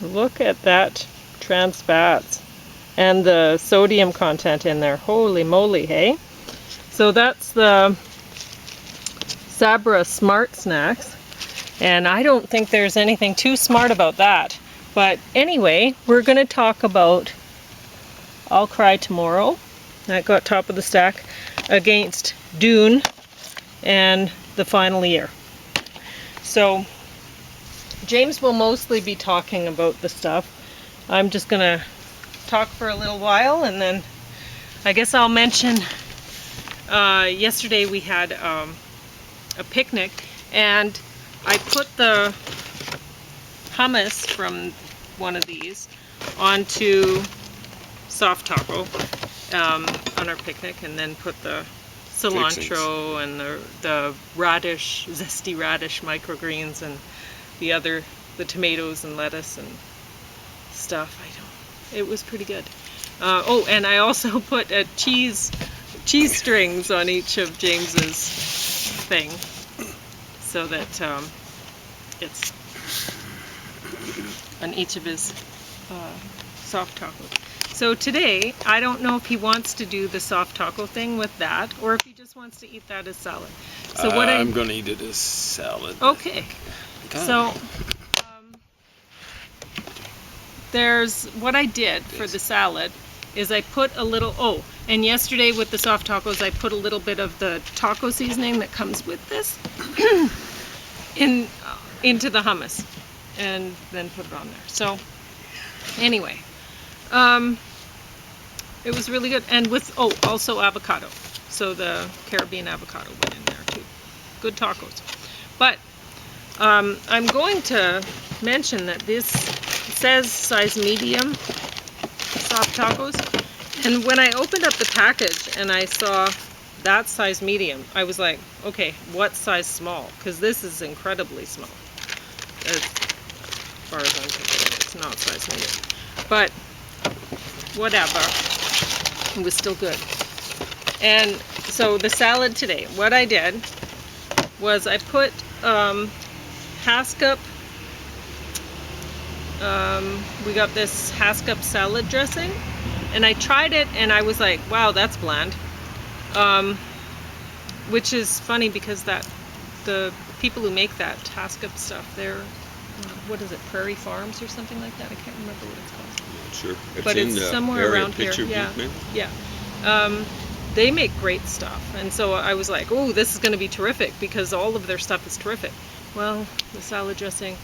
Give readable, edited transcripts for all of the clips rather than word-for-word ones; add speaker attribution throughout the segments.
Speaker 1: Look at that trans fats and the sodium content in there. Holy moly, hey? So that's the Sabra Smart Snacks. And I don't think there's anything too smart about that. But anyway, we're going to talk about I'll Cry Tomorrow. That got top of the stack against Dune and The Final Year. So James will mostly be talking about the stuff. I'm just going to talk for a little while, and then I guess I'll mention yesterday we had a picnic, and I put the hummus from one of these onto soft taco on our picnic, and then put the cilantro and the radish, zesty radish microgreens, and the tomatoes and lettuce and stuff. It was pretty good. Oh, and I also put cheese strings on each of James's thing, so that it's on each of his soft tacos. So today, I don't know if he wants to do the soft taco thing with that, or if he just wants to eat that as salad. So
Speaker 2: I'm going to eat it as salad.
Speaker 1: Okay. So there's what I did for the salad is I put a little, and yesterday with the soft tacos I put a little bit of the taco seasoning that comes with this into the hummus, and then put it on there. So anyway, it was really good, and with also avocado. So the Caribbean avocado went in there too. Good tacos. But I'm going to mention that this says size medium soft tacos, and when I opened up the package and I saw that size medium, I was like, okay, what size small? Because this is incredibly small as far as I'm concerned. It's not size medium, but whatever, it was still good. And so the salad today, what I did was I put Haskell, we got this Haskell salad dressing, and I tried it and I was like, wow, that's bland. Which is funny because the people who make that Haskell stuff, they're, what is it, Prairie Farms or something like that? I can't remember what it's called.
Speaker 2: I'm not sure.
Speaker 1: But it's somewhere around here. Yeah. They make great stuff, and so I was like, oh, this is going to be terrific because all of their stuff is terrific. Well, the salad dressing,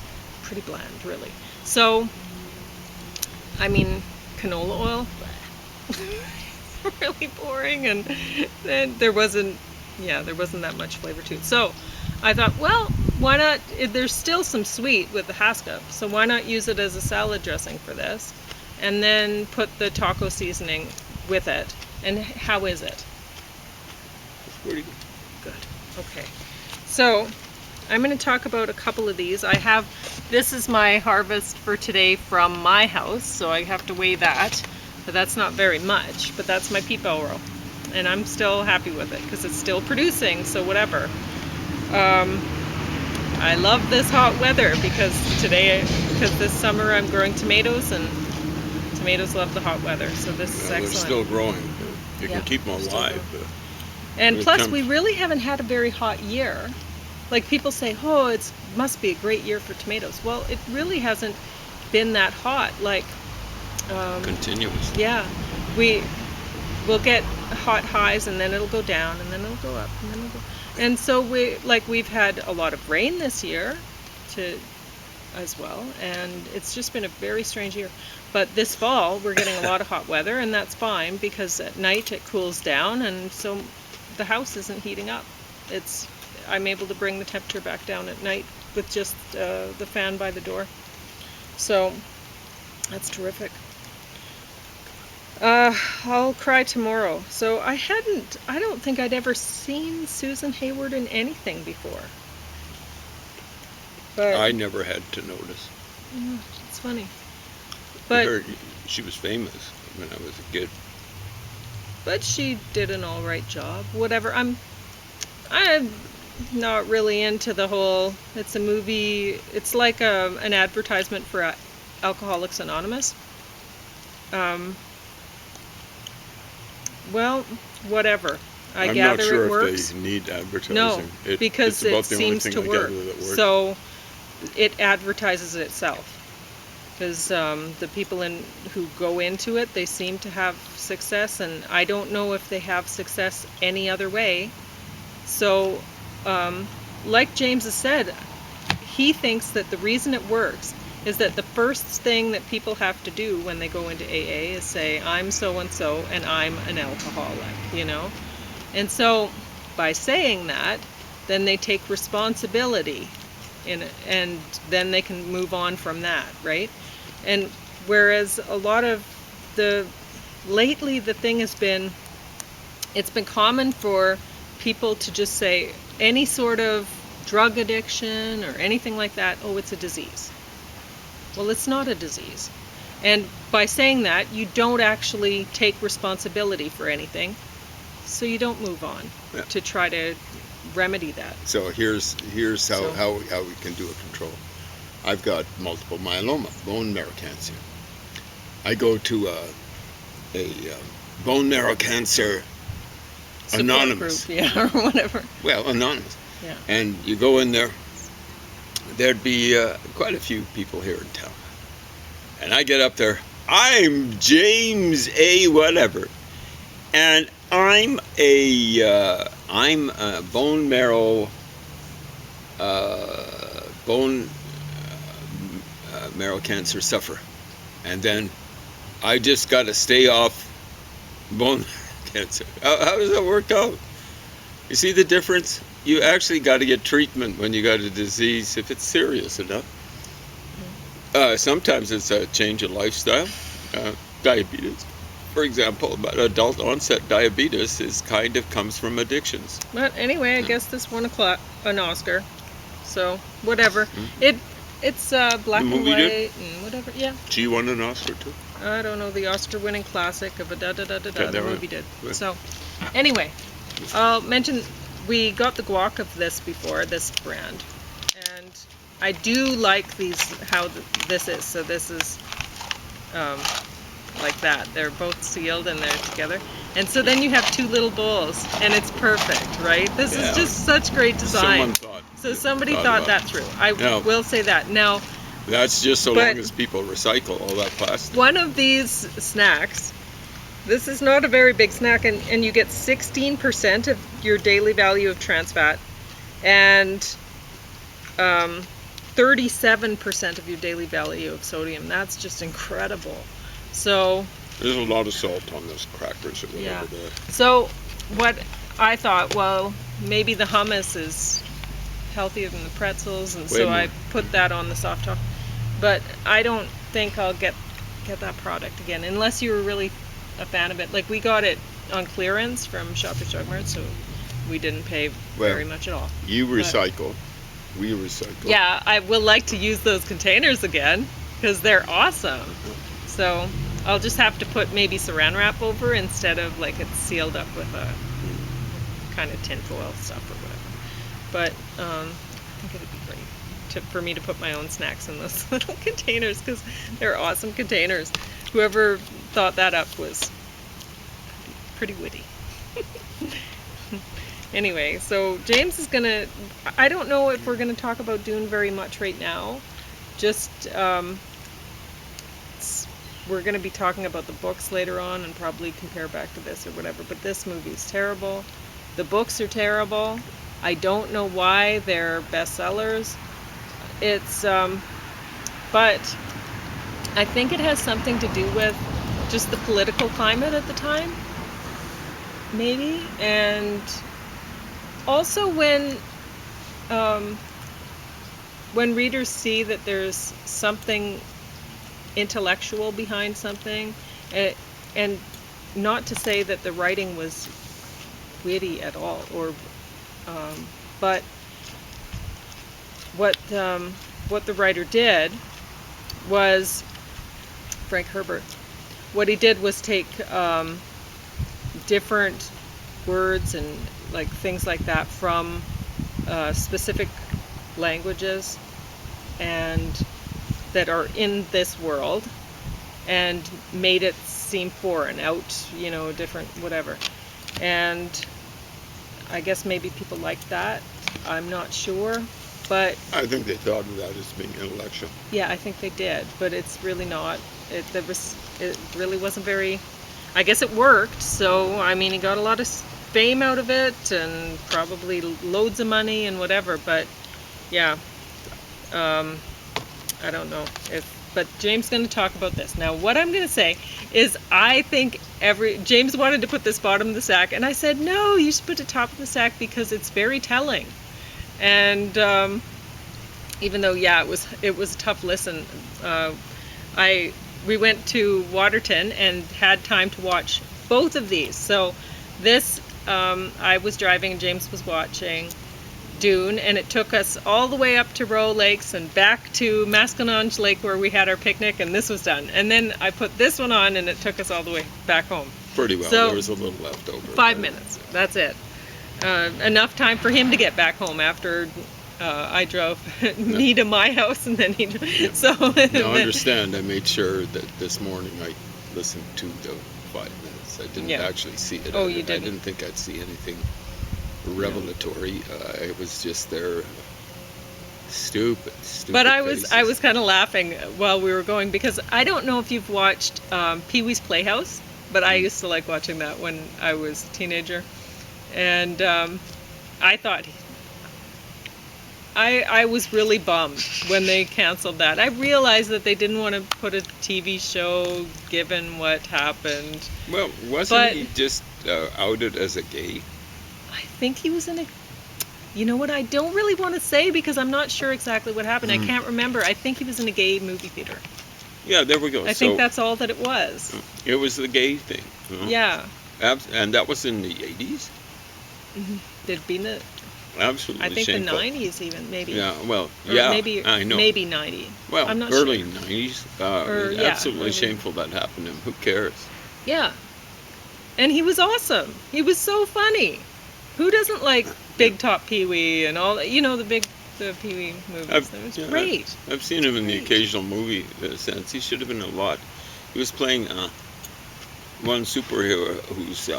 Speaker 1: pretty bland, really. So, I mean, canola oil, really boring, and then there wasn't that much flavor to it. So I thought, well, why not, there's still some sweet with the Haskell, so why not use it as a salad dressing for this, and then put the taco seasoning with it. And how is it?
Speaker 2: It's pretty
Speaker 1: good. Okay. So I'm going to talk about a couple of these. This is my harvest for today from my house, so I have to weigh that. But that's not very much, but that's my peat bell row. And I'm still happy with it because it's still producing, so whatever. I love this hot weather because this summer I'm growing tomatoes, and tomatoes love the hot weather, so this is excellent.
Speaker 2: They're still growing. You can keep them alive.
Speaker 1: And plus, we really haven't had a very hot year. Like people say, oh, it must be a great year for tomatoes. Well, it really hasn't been that hot. Like
Speaker 2: continuous.
Speaker 1: Yeah, we'll get hot highs, and then it'll go down, and then it'll go up, and then it'll go. And so we've had a lot of rain this year, as well, and it's just been a very strange year. But this fall we're getting a lot of hot weather, and that's fine because at night it cools down, and so the house isn't heating up. I'm able to bring the temperature back down at night with just the fan by the door. So that's terrific. I'll Cry Tomorrow. So I don't think I'd ever seen Susan Hayward in anything before. But
Speaker 2: I never had to notice.
Speaker 1: It's funny. But
Speaker 2: she was famous when I was a kid.
Speaker 1: But she did an all right job. Whatever. I'm not really into the whole. It's a movie. It's like an advertisement for Alcoholics Anonymous. Well, whatever.
Speaker 2: I'm
Speaker 1: gather
Speaker 2: not sure
Speaker 1: it works.
Speaker 2: if they need advertising.
Speaker 1: No, because
Speaker 2: it's about
Speaker 1: it
Speaker 2: the only
Speaker 1: seems
Speaker 2: thing
Speaker 1: to
Speaker 2: I
Speaker 1: work.
Speaker 2: gather that works.
Speaker 1: So it advertises itself. Because the people who go into it, they seem to have success, and I don't know if they have success any other way. So, like James has said, he thinks that the reason it works is that the first thing that people have to do when they go into AA is say, I'm so-and-so and I'm an alcoholic, And so, by saying that, then they take responsibility and then they can move on from that, right? And whereas a lot of lately the thing has been, it's been common for people to just say any sort of drug addiction or anything like that, oh, it's a disease. Well, it's not a disease. And by saying that, you don't actually take responsibility for anything, so you don't move on to try to remedy that.
Speaker 2: So here's how we can do a control. I've got multiple myeloma, bone marrow cancer. I go to a bone marrow cancer
Speaker 1: Support
Speaker 2: anonymous
Speaker 1: group, yeah, or whatever.
Speaker 2: Well, anonymous.
Speaker 1: Yeah.
Speaker 2: And you go in there. There'd be quite a few people here in town, and I get up there. I'm James A. whatever, and I'm a bone marrow marrow cancer sufferer, and then I just got to stay off bone cancer. How does that work out? You see the difference? You actually got to get treatment when you got a disease if it's serious enough. Sometimes it's a change of lifestyle. Diabetes, for example, but adult onset diabetes comes from addictions.
Speaker 1: But anyway, I guess this won an Oscar, so whatever. It's black and white and whatever. Yeah.
Speaker 2: She won an Oscar too.
Speaker 1: I don't know, the Oscar-winning classic of a the movie did.
Speaker 2: Yeah.
Speaker 1: So, anyway, I'll mention we got the guac of this before, this brand, and I do like how this is. So this is like that. They're both sealed and they're together. And so then you have two little bowls, and it's perfect, right? This is just such great design. Somebody thought that through. I will say that. Now,
Speaker 2: that's just so long as people recycle all that plastic.
Speaker 1: One of these snacks, this is not a very big snack, and you get 16% of your daily value of trans fat and 37% of your daily value of sodium. That's just incredible. So
Speaker 2: there's a lot of salt on those crackers or whatever there.
Speaker 1: So what I thought, well, maybe the hummus is healthier than the pretzels, and so I put that on the soft top. But I don't think I'll get that product again unless you were really a fan of it. Like, we got it on clearance from Shoppers Drug Mart, so we didn't pay very much at all.
Speaker 2: You recycle. We recycle.
Speaker 1: Yeah, I will like to use those containers again because they're awesome. So I'll just have to put maybe saran wrap over instead of like it's sealed up with a kind of tinfoil stuff or whatever. But I think it'd be great for me to put my own snacks in those little containers because they're awesome containers. Whoever thought that up was pretty witty. Anyway, so James is gonna, I don't know if we're gonna talk about Dune very much right now. Just we're gonna be talking about the books later on and probably compare back to this or whatever, but this movie's terrible. The books are terrible. I don't know why they're bestsellers. It's but I think it has something to do with just the political climate at the time, maybe, and also when readers see that there's something intellectual behind something, and not to say that the writing was witty at all, or but what the writer did was, Frank Herbert, what he did was take different words and like things like that from specific languages and that are in this world and made it seem foreign, out, different, whatever. And I guess maybe people like that. I'm not sure. But
Speaker 2: I think they thought of that as being intellectual.
Speaker 1: yeah, I think they did, but it's really not. It really wasn't very. I guess it worked. So I mean, he got a lot of fame out of it, and probably loads of money and whatever. But yeah, I don't know but James is going to talk about this. Now, what I'm going to say is I think James wanted to put this bottom of the sack, and I said, no, you should put it top of the sack because it's very telling. And even though, yeah, it was a tough listen, we went to Waterton and had time to watch both of these. So this, I was driving and James was watching Dune, and it took us all the way up to Roe Lakes and back to Maskinonge Lake where we had our picnic, and this was done. And then I put this one on, and it took us all the way back home.
Speaker 2: Pretty well.
Speaker 1: So,
Speaker 2: there was a little left over.
Speaker 1: 5 minutes. That's it. Enough time for him to get back home after I drove me to my house, and then he. So.
Speaker 2: Now understand, I made sure that this morning I listened to the 5 minutes. I didn't actually see it.
Speaker 1: Oh, you didn't?
Speaker 2: I didn't think I'd see anything revelatory. I was just there. Stupid.
Speaker 1: But I
Speaker 2: faces.
Speaker 1: was kind of laughing while we were going because I don't know if you've watched Pee-wee's Playhouse, but I used to like watching that when I was a teenager, and I thought I was really bummed when they canceled that. I realized that they didn't want to put a TV show given what happened.
Speaker 2: Well, wasn't he just outed as a gay?
Speaker 1: I think he was in a. You know what? I don't really want to say because I'm not sure exactly what happened. I can't remember. I think he was in a gay movie theater.
Speaker 2: Yeah, there we go.
Speaker 1: I think that's all that it was.
Speaker 2: It was the gay thing.
Speaker 1: Yeah.
Speaker 2: And that was in the 80s?
Speaker 1: Mm-hmm. There'd been the.
Speaker 2: Absolutely
Speaker 1: I think
Speaker 2: shameful.
Speaker 1: the 90s even, maybe.
Speaker 2: Yeah, well,
Speaker 1: Or
Speaker 2: yeah,
Speaker 1: maybe,
Speaker 2: I know.
Speaker 1: Maybe 90.
Speaker 2: Well,
Speaker 1: I'm not
Speaker 2: early
Speaker 1: sure.
Speaker 2: 90s. Absolutely
Speaker 1: early.
Speaker 2: shameful that happened to him. Who cares?
Speaker 1: Yeah. And he was awesome. He was so funny. Who doesn't like Big Top Pee-wee and all that? The Pee-wee movies. It was great.
Speaker 2: I've seen him in the occasional movie sense. He should have been a lot. He was playing one superhero whose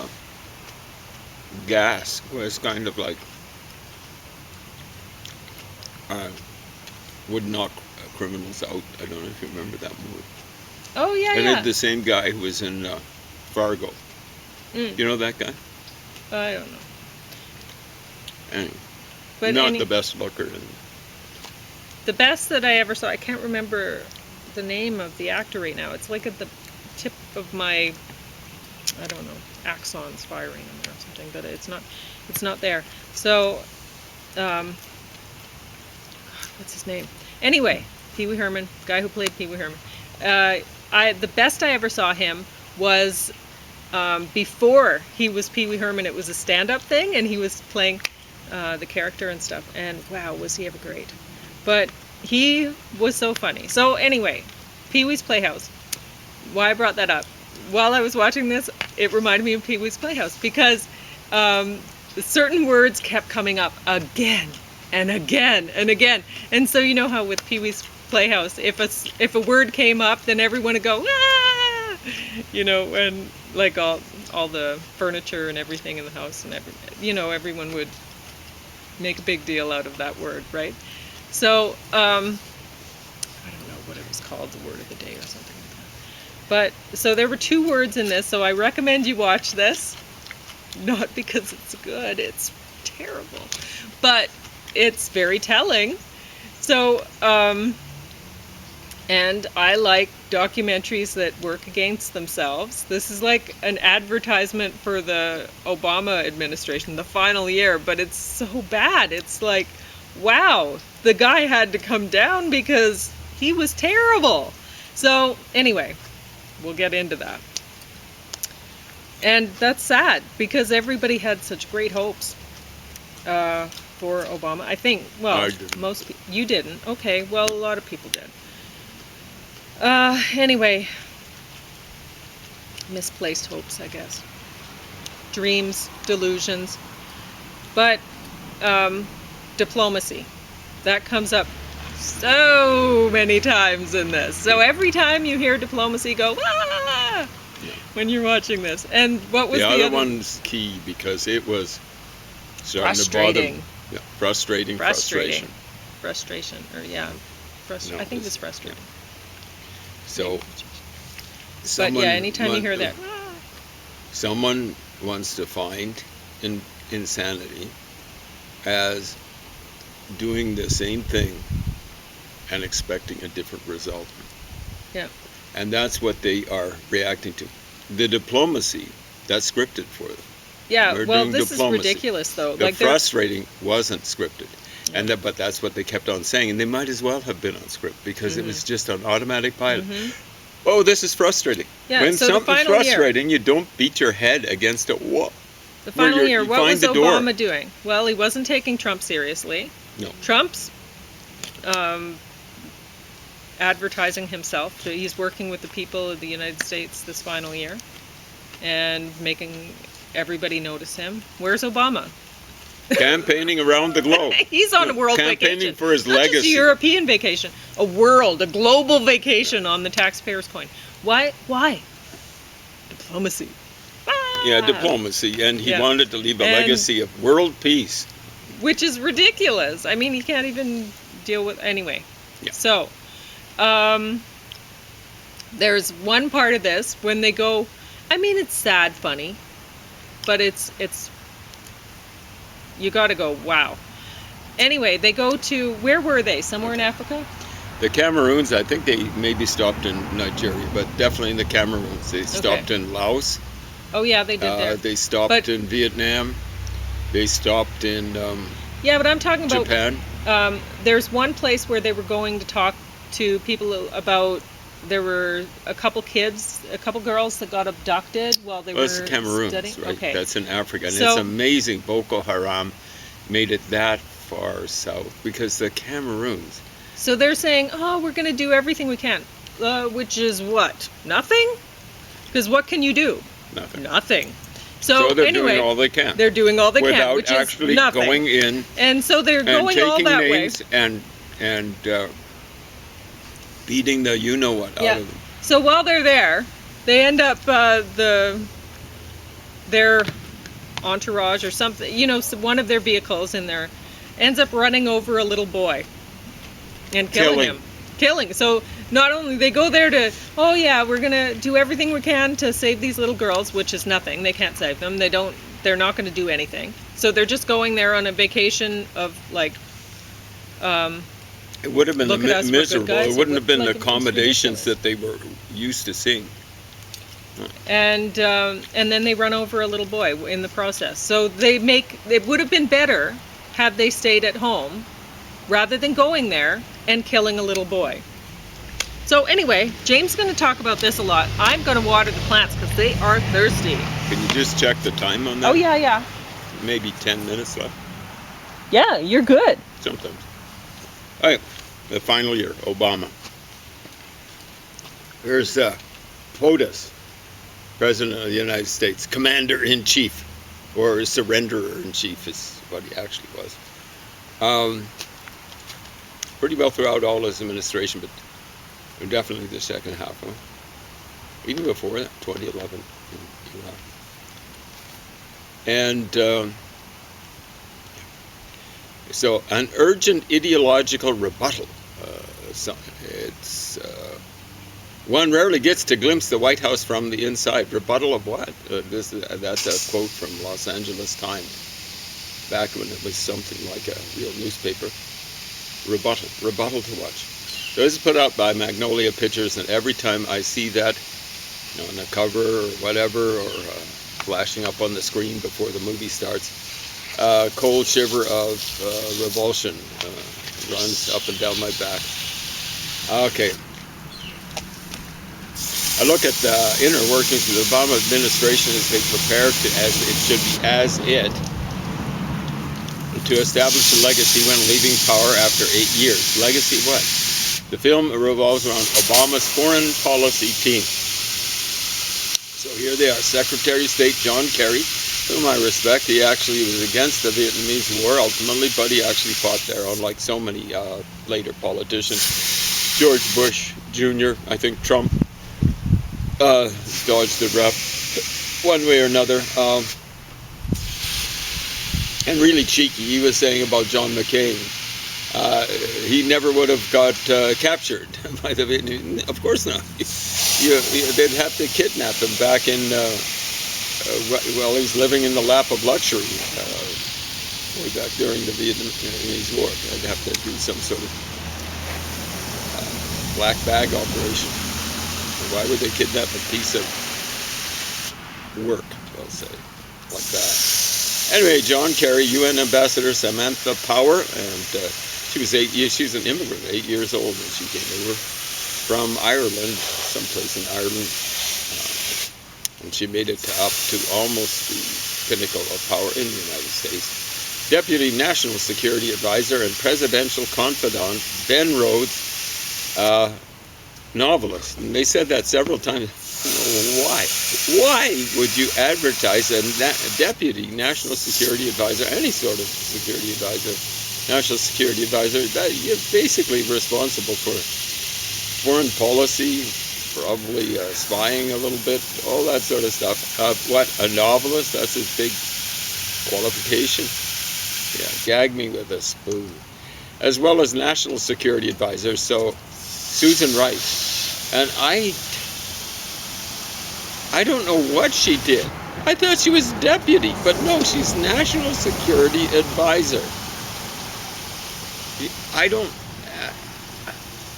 Speaker 2: gas was kind of like would knock criminals out. I don't know if you remember that movie.
Speaker 1: Oh, yeah,
Speaker 2: And
Speaker 1: yeah.
Speaker 2: it's the same guy who was in Fargo. You know that guy?
Speaker 1: I don't know.
Speaker 2: Anyway,
Speaker 1: But
Speaker 2: not the best looker.
Speaker 1: The best that I ever saw, I can't remember the name of the actor right now. It's like at the tip of my, I don't know, axons firing or something, but it's not there. So, what's his name? Anyway, Pee Wee Herman, guy who played Pee Wee Herman. The best I ever saw him was before he was Pee Wee Herman. It was a stand-up thing, and he was playing the character and stuff. And wow, was he ever great! But he was so funny. So anyway, Pee Wee's Playhouse. Why I brought that up? While I was watching this, it reminded me of Pee Wee's Playhouse because certain words kept coming up again and again and again. And so you know how with Pee Wee's Playhouse, if a word came up, then everyone would go, ah! And like all the furniture and everything in the house and everyone would make a big deal out of that word, right? So I don't know what it was called, the word of the day or something like that. But so there were 2 words in this, so I recommend you watch this. Not because it's good, it's terrible, but it's very telling. So and I like documentaries that work against themselves. This is like an advertisement for the Obama administration, the final year, but it's so bad. It's like, wow, the guy had to come down because he was terrible. So anyway, we'll get into that. And that's sad because everybody had such great hopes for Obama. I think, well,
Speaker 2: I didn't.
Speaker 1: most people, you didn't. Okay, well, a lot of people did. Anyway, misplaced hopes, I guess. Dreams, delusions. But diplomacy, that comes up so many times in this. So every time you hear diplomacy go, ah, when you're watching this. And what was
Speaker 2: The
Speaker 1: the
Speaker 2: other
Speaker 1: other
Speaker 2: one's key because it was starting
Speaker 1: Frustrating.
Speaker 2: to bother. Yeah, frustration.
Speaker 1: Frustration, or
Speaker 2: No,
Speaker 1: I think it was frustrating.
Speaker 2: So,
Speaker 1: But
Speaker 2: someone
Speaker 1: yeah, anytime you hear that,
Speaker 2: someone wants to find insanity as doing the same thing and expecting a different result.
Speaker 1: Yeah.
Speaker 2: And that's what they are reacting to. The diplomacy, that's scripted for them.
Speaker 1: yeah.
Speaker 2: We're
Speaker 1: Well,
Speaker 2: doing
Speaker 1: this
Speaker 2: diplomacy.
Speaker 1: is ridiculous, though.
Speaker 2: The
Speaker 1: Like they're
Speaker 2: frustrating wasn't scripted. But that's what they kept on saying. And they might as well have been on script because it was just an automatic pilot. Oh, this is frustrating.
Speaker 1: Yeah,
Speaker 2: When
Speaker 1: so the
Speaker 2: something's
Speaker 1: final year-
Speaker 2: frustrating, you don't beat your head against a wall.
Speaker 1: the final
Speaker 2: where
Speaker 1: year.
Speaker 2: you
Speaker 1: What
Speaker 2: find
Speaker 1: was
Speaker 2: the door.
Speaker 1: Obama doing? Well, he wasn't taking Trump seriously.
Speaker 2: No.
Speaker 1: Trump's advertising himself. He's working with the people of the United States this final year and making everybody notice him. Where's Obama?
Speaker 2: Campaigning around the globe.
Speaker 1: He's on a world
Speaker 2: Campaigning
Speaker 1: vacation.
Speaker 2: for his
Speaker 1: Not just
Speaker 2: legacy.
Speaker 1: a European vacation, a global vacation on the taxpayers' coin. Why? Diplomacy.
Speaker 2: Yeah,
Speaker 1: Ah!
Speaker 2: diplomacy. And he
Speaker 1: Yeah.
Speaker 2: wanted to leave a
Speaker 1: And-
Speaker 2: legacy of world peace.
Speaker 1: Which is ridiculous. I mean, he can't even deal with anyway.
Speaker 2: Yeah.
Speaker 1: So, there's one part of this when they go. I mean, it's sad, funny, but it's you got to go. Wow. Anyway, they go to where were they? Somewhere in Africa.
Speaker 2: The Cameroons, I think they maybe stopped in Nigeria, but definitely in the Cameroons. They stopped in Laos.
Speaker 1: Oh yeah, they did there.
Speaker 2: They stopped
Speaker 1: But-
Speaker 2: in Vietnam. They stopped in
Speaker 1: Yeah, but I'm talking about.
Speaker 2: Japan.
Speaker 1: There's one place where they were going to talk to people about. There were a couple girls that got abducted while they
Speaker 2: Well,
Speaker 1: were
Speaker 2: it's the Cameroons,
Speaker 1: studying.
Speaker 2: right?
Speaker 1: Okay.
Speaker 2: That's in Africa. And
Speaker 1: So-
Speaker 2: it's amazing Boko Haram made it that far south because the Cameroons,
Speaker 1: So they're saying, oh, we're going to do everything we can. Which is what? Nothing? Because what can you do?
Speaker 2: nothing.
Speaker 1: Nothing. So,
Speaker 2: they're
Speaker 1: anyway,
Speaker 2: doing all they can.
Speaker 1: they're doing all they can,
Speaker 2: without
Speaker 1: which
Speaker 2: actually
Speaker 1: is nothing.
Speaker 2: going in
Speaker 1: And so they're
Speaker 2: and
Speaker 1: going all
Speaker 2: taking
Speaker 1: that way.
Speaker 2: names and beating the you-know-what
Speaker 1: Yeah.
Speaker 2: out of them.
Speaker 1: So while they're there, they end up their entourage or something, one of their vehicles in there ends up running over a little boy and killing him. So not only they go there to, oh yeah, we're gonna do everything we can to save these little girls, which is nothing. They can't save them. They're not going to do anything. So they're just going there on a vacation of like.
Speaker 2: It would have been
Speaker 1: Look at us, we're good
Speaker 2: miserable.
Speaker 1: guys.
Speaker 2: It wouldn't have been
Speaker 1: Like,
Speaker 2: the
Speaker 1: it was
Speaker 2: accommodations
Speaker 1: ridiculous.
Speaker 2: that they were used to seeing.
Speaker 1: And then they run over a little boy in the process. So it would have been better had they stayed at home rather than going there and killing a little boy. So anyway, James is going to talk about this a lot. I'm going to water the plants because they are thirsty.
Speaker 2: Can you just check the time on that?
Speaker 1: Oh yeah.
Speaker 2: Maybe 10 minutes left.
Speaker 1: Yeah, you're good.
Speaker 2: Sometimes. All right, the final year, Obama. Here's POTUS, President of the United States, Commander-in-Chief, or Surrenderer-in-Chief is what he actually was. Pretty well throughout all his administration, but definitely the second half. Huh? Even before that, 2011. And so an urgent ideological rebuttal. One rarely gets to glimpse the White House from the inside. Rebuttal of what? That's a quote from Los Angeles Times, back when it was something like a real newspaper. Rebuttal to watch. This is put out by Magnolia Pictures, and every time I see that on the cover or whatever, or flashing up on the screen before the movie starts, cold shiver of revulsion runs up and down my back. Okay. I look at the inner workings of the Obama administration as they prepare to establish a legacy when leaving power after 8 years. Legacy what? The film revolves around Obama's foreign policy team. So here they are, Secretary of State John Kerry, whom I respect. He actually was against the Vietnamese War ultimately, but he actually fought there, unlike so many later politicians. George Bush Jr., I think Trump dodged the rep one way or another. And really cheeky, he was saying about John McCain, he never would have got captured by the Vietnamese. Of course not. They'd have to kidnap him back in, well, he's living in the lap of luxury way back during the Vietnamese War. They'd have to do some sort of black bag operation. Why would they kidnap a piece of work, I'll say, like that? Anyway, John Kerry, UN Ambassador Samantha Power, and she was 8 years. She was an immigrant, 8 years old when she came over from Ireland, someplace in Ireland, and she made it up to almost the pinnacle of power in the United States. Deputy National Security Advisor and Presidential Confidant Ben Rhodes, novelist, and they said that several times. Why? Why would you advertise a deputy national security advisor, any sort of security advisor, national security advisor? That you're basically responsible for foreign policy, probably spying a little bit, all that sort of stuff. What, a novelist? That's his big qualification? Yeah, gag me with a spoon. As well as national security advisor, so Susan Rice. And I don't know what she did. I thought she was deputy, but no, she's national security advisor.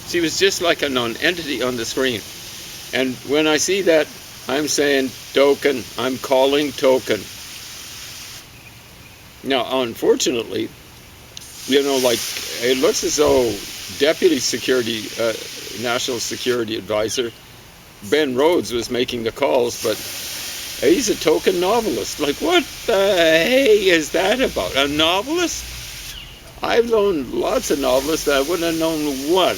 Speaker 2: She was just like a non-entity on the screen. And when I see that, I'm saying token. I'm calling token. Now, unfortunately, like it looks as though deputy national security advisor Ben Rhodes was making the calls, but he's a token novelist. Like, what the hey is that about? A novelist? I've known lots of novelists that I wouldn't have known one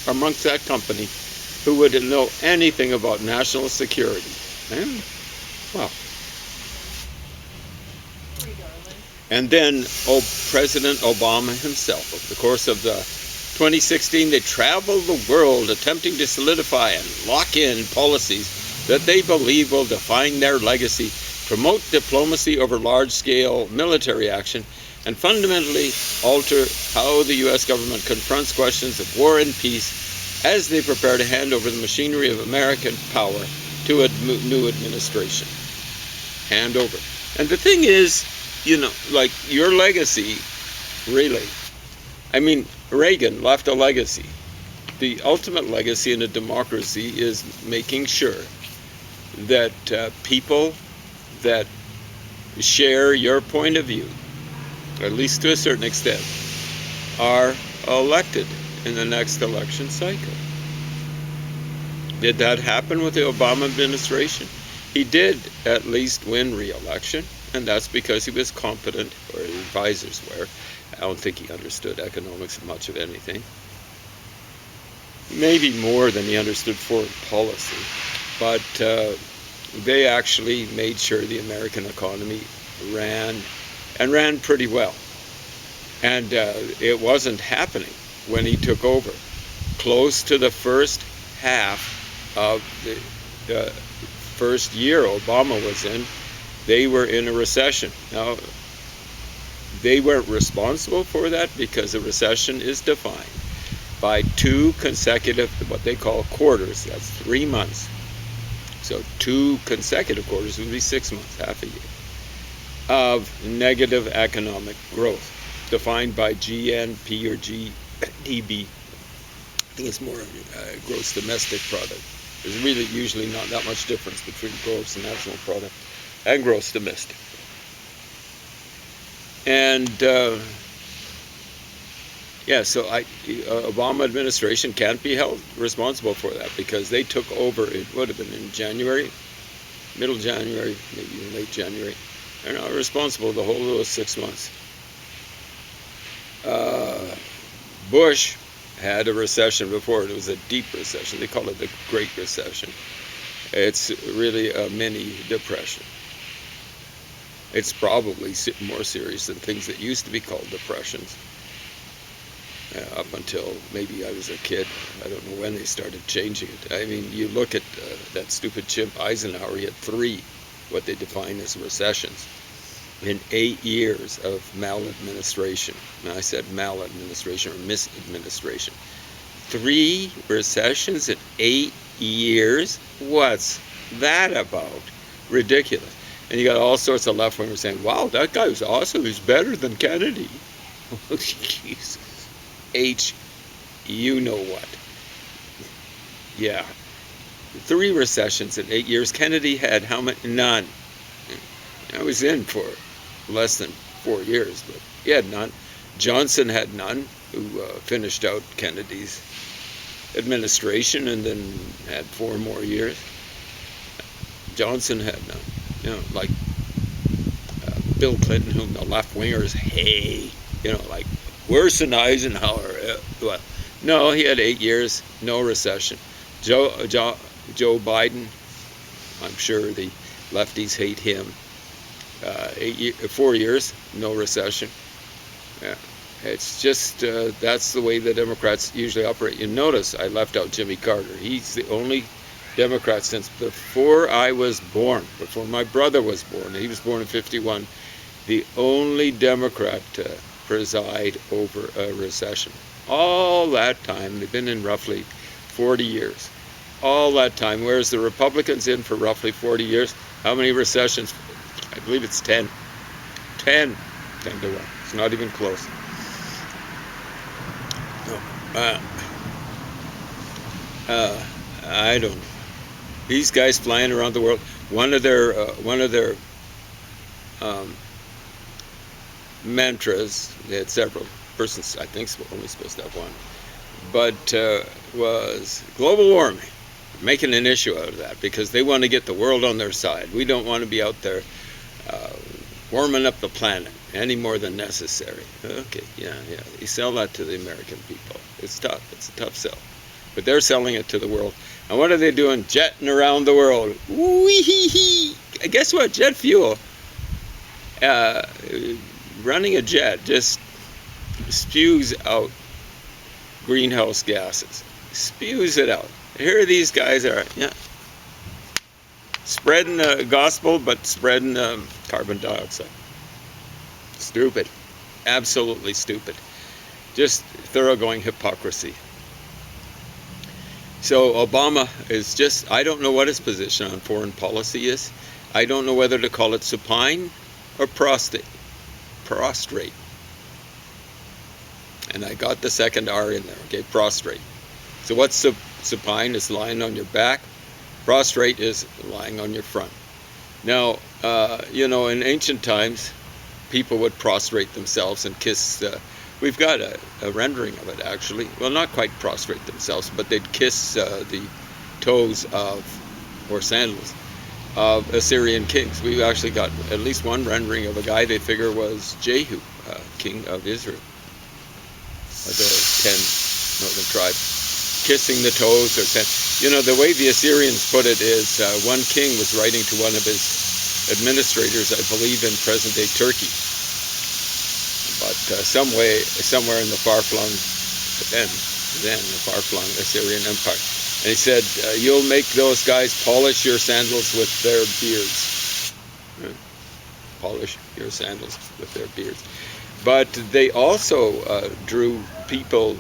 Speaker 2: amongst that company who would know anything about national security. Well. And then, President Obama himself, over the course of the 2016, they traveled the world attempting to solidify and lock in policies that they believe will define their legacy, promote diplomacy over large-scale military action, and fundamentally alter how the U.S. government confronts questions of war and peace as they prepare to hand over the machinery of American power to a new administration. Hand over. And the thing is, like your legacy, really, I mean, Reagan left a legacy. The ultimate legacy in a democracy is making sure that people that share your point of view, at least to a certain extent, are elected in the next election cycle. Did that happen with the Obama administration? He did at least win re-election, and that's because he was competent, or his advisors were. I don't think he understood economics much of anything. Maybe more than he understood foreign policy. But they actually made sure the American economy ran pretty well. And it wasn't happening when he took over. Close to the first half of the first year Obama was in, they were in a recession. Now, they weren't responsible for that because a recession is defined by 2 consecutive, what they call quarters. That's 3 months. So 2 consecutive quarters would be 6 months, half a year, of negative economic growth, defined by GNP or GDP. I think it's more gross domestic product. There's really usually not that much difference between gross national product and gross domestic. And so Obama administration can't be held responsible for that because they took over. It would have been in January, middle January, maybe even late January. They're not responsible the whole of those 6 months. Bush had a recession before. It was a deep recession. They call it the Great Recession. It's really a mini depression. It's probably more serious than things that used to be called depressions. Up until maybe I was a kid. I don't know when they started changing it. I mean, you look at that stupid chimp Eisenhower, he had 3, what they define as recessions, in 8 years of maladministration. And I said maladministration or misadministration. 3 recessions in 8 years? What's that about? Ridiculous. And you got all sorts of left-wingers saying, wow, that guy was awesome, he's better than Kennedy. Jesus. You know what. Yeah. 3 recessions in 8 years. Kennedy had how many? None. I was in for less than 4 years, but he had none. Johnson had none, who finished out Kennedy's administration and then had 4 more years. Johnson had none. You know, like Bill Clinton, whom the left-wingers hate. You know, like worse than Eisenhower. Well, no, he had 8 years, no recession. Joe Biden, I'm sure the lefties hate him. 4 years, no recession. Yeah, it's just that's the way the Democrats usually operate. You notice I left out Jimmy Carter. He's the only Democrat since before I was born, before my brother was born. He was born in '51. The only Democrat to preside over a recession. All that time, they've been in roughly 40 years. All that time, whereas the Republicans in for roughly 40 years. How many recessions? I believe it's 10. 10 to 1. It's not even close. No. I don't know. These guys flying around the world. One of their mantras. They had several. Persons, I think, only supposed to have one. But was global warming. Making an issue out of that because they want to get the world on their side. We don't want to be out there warming up the planet any more than necessary. Okay, yeah. You sell that to the American people. It's tough. It's a tough sell. But they're selling it to the world. And what are they doing? Jetting around the world. Wee-hee-hee. Guess what? Jet fuel. Running a jet just spews out greenhouse gases. Spews it out. Here these guys are, spreading the gospel, but spreading carbon dioxide. Stupid. Absolutely stupid. Just thoroughgoing hypocrisy. So Obama is just, I don't know what his position on foreign policy is. I don't know whether to call it supine or prostrate. And I got the second R in there, okay, prostrate. So what's supine is lying on your back. Prostrate is lying on your front. Now, in ancient times, people would prostrate themselves and kiss. We've got a rendering of it, actually. Well, not quite prostrate themselves, but they'd kiss the toes or sandals of Assyrian kings. We've actually got at least one rendering of a guy they figure was Jehu, king of Israel, of the 10 northern tribes. Kissing the toes or the way the Assyrians put it is one king was writing to one of his administrators, I believe in present-day Turkey, but somewhere in the far-flung the far-flung Assyrian Empire, and he said, "You'll make those guys polish your sandals with their beards." Polish your sandals with their beards, but they also drew people.